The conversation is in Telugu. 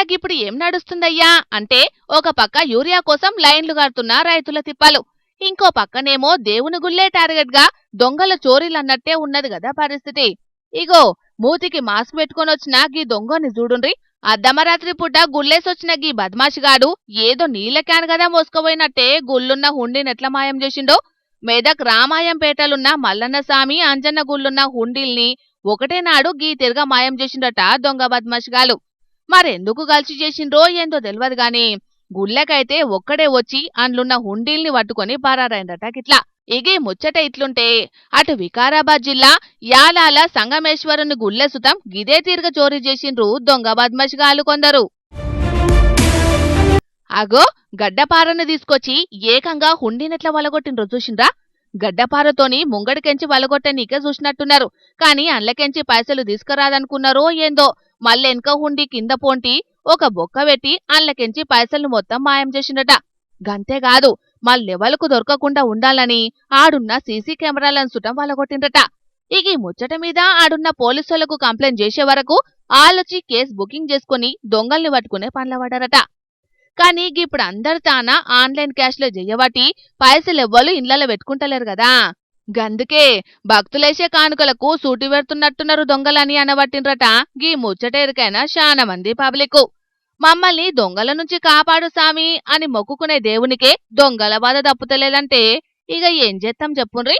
ఇప్పుడు ఏం నడుస్తుందయ్యా అంటే ఒక పక్క యూరియా కోసం లైన్లు కడుతున్న రైతుల తిప్పలు, ఇంకో పక్కనేమో దేవుని గుళ్ళే టార్గెట్ గా దొంగల చోరీలన్నట్టే ఉన్నది కదా పరిస్థితి. ఇగో మూతికి మాస్క్ పెట్టుకొనొచ్చిన గీ దొంగని చూడుండ్రి. అర్ధమరాత్రి పూట గుళ్ళేసొచ్చిన గీ బద్మాషిగాడు ఏదో నీళ్ల క్యాన్ గదా మోసుకుపోయినట్టే గుళ్ళున్న హుండీనెట్ల మాయం చేసిండో. మెదక్ రామాయంపేటలున్న మల్లన్నస్వామి అంజన్న గుళ్ళున్న హుండీల్ని ఒకటే నాడు గీ తిరగ మాయం చేసిండట దొంగ బద్మాషిగాలు. మరెందుకు గల్చి చేసిండ్రో ఏందో తెలియదు గాని గుళ్ళకైతే ఒక్కడే వచ్చి అందులున్న హుండీల్ని పట్టుకొని పారారైందట. గిట్లా ఇగే ముచ్చట ఇట్లుంటే అటు వికారాబాద్ జిల్లా యాలాల సంగమేశ్వరుని గుళ్ళెసుతం గిదే తీరుగ చోరీ చేసిండ్రు దొంగ బద్మాషిగాలు కొందరు. అగో గడ్డపారను తీసుకొచ్చి ఏకంగా హుండీనెట్ల వలగొట్టిండ్రు చూసిండ్రా. గడ్డపారతోని ముంగడికెంచి వలగొట్టనీకే చూసినట్టున్నారు, కాని అండ్లకెంచి పైసలు తీసుకురాదనుకున్నారో ఏందో మళ్ళెనక హుండీ కింద పోంటి ఒక బొక్క పెట్టి అండ్లకెంచి పైసలు మొత్తం మాయం చేసిండట. గంతేగాదు మళ్ళెవలకు దొరకకుండా ఉండాలని ఆడున్న సీసీ కెమెరాలను సుటం వలగొట్టిండ్రట. ఇక ఈ ముచ్చట మీద ఆడున్న పోలీసులకు కంప్లైంట్ చేసే వరకు ఆలోచి కేసు బుకింగ్ చేసుకుని దొంగల్ని పట్టుకునే పనులపడ్డారట. కానీ ఇప్పుడు అందరు తాన ఆన్లైన్ క్యాష్ లో చెయ్యబట్టి పైసలెవ్వలు ఇండ్లలో పెట్టుకుంటలేరు కదా. గందుకే భక్తులేసే కానుకలకు సూటి పెడుతున్నట్టున్నారు దొంగలని అనబట్టిండ్రట గీ ముచ్చటేరికైనా శానా మంది పబ్లిక్. మమ్మల్ని దొంగల నుంచి కాపాడు సామి అని మొక్కుకునే దేవునికే దొంగల బాధ తప్పుతలేదంటే ఇక ఏం చేస్తాం చెప్పుండ్రి.